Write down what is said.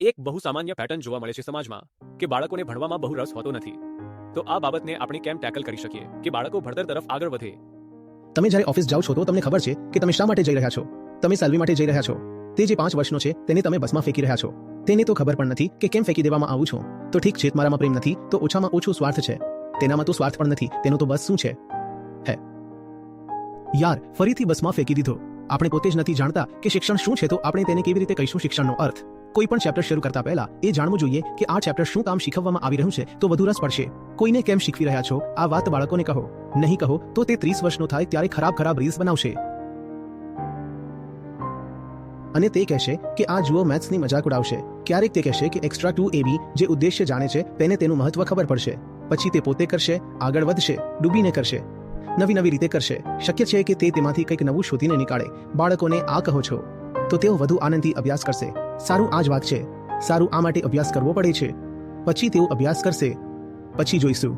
એક બહુ સામાન્ય પેટર્ન જોવા મળે છે સમાજમાં કે બાળકોને ભણવામાં બહુ રસ હોતો નથી. તો આ બાબતને આપણે કેમ ટેકલ કરી શકીએ કે બાળકો ભણતર તરફ આગળ વધે? તમે જ્યારે ઓફિસ જાઓ છો તો તમને ખબર છે કે તમે શા માટે જઈ રહ્યા છો. તમે સેલરી માટે જઈ રહ્યા છો. તે જે 5 વર્ષનો છે તેને તમે બસમાં ફેંકી રહ્યા છો. તેને તો ખબર પણ નથી કે કેમ ફેંકી દેવામાં આવું છું. તો ઠીક છે, મારામાં પ્રેમ નથી તો ઓછામાં ઓછું સ્વાર્થ છે. તેનામાં તો સ્વાર્થ પણ નથી, તેનો તો બસ શું છે હે યાર, ફરીથી બસમાં ફેંકી દીધો. આપણે પોતે જ નથી જાણતા કે શિક્ષણ શું છે, તો આપણે તેને કેવી રીતે કહીશું શિક્ષણનો અર્થ? કોઈ પણ ચેપ્ટર શરૂ કરતા પહેલા એ જાણવું જોઈએ કે આ ચેપ્ટર શું કામ શીખવવામાં આવી રહ્યું છે, તો વધુ રસ પડશે. કોઈને કેમ શીખવી રહ્યા છો આ વાત બાળકોને કહો. નહીં કહો તો તે 30 વર્ષનો થાય ત્યારે ખરાબ રીલ્સ બનાવશે અને તે કહેશે કે આ જુઓ મેથ્સની મજાક ઉડાવશે. ક્યારેક તે કહેશે કે એક્સ્ટ્રા 2ab જે ઉદ્દેશ્ય જાણે છે તેને તેનું મહત્વ ખબર પડશે. પછી તે પોતે કરશે, આગળ વધશે, ડૂબીને કરશે, નવી રીતે કરશે. શક્ય છે કે તે તેમાંથી કંઈક નવું શોધીને નીકાળે. બાળકોને આ કહો છો તો તેઓ વધુ આનંદથી અભ્યાસ કરશે. સારું, આ જ વાત છે. સારું, આ માટે અભ્યાસ કરવો પડે છે. પછી તેઓ અભ્યાસ કરશે, પછી જોઈશું.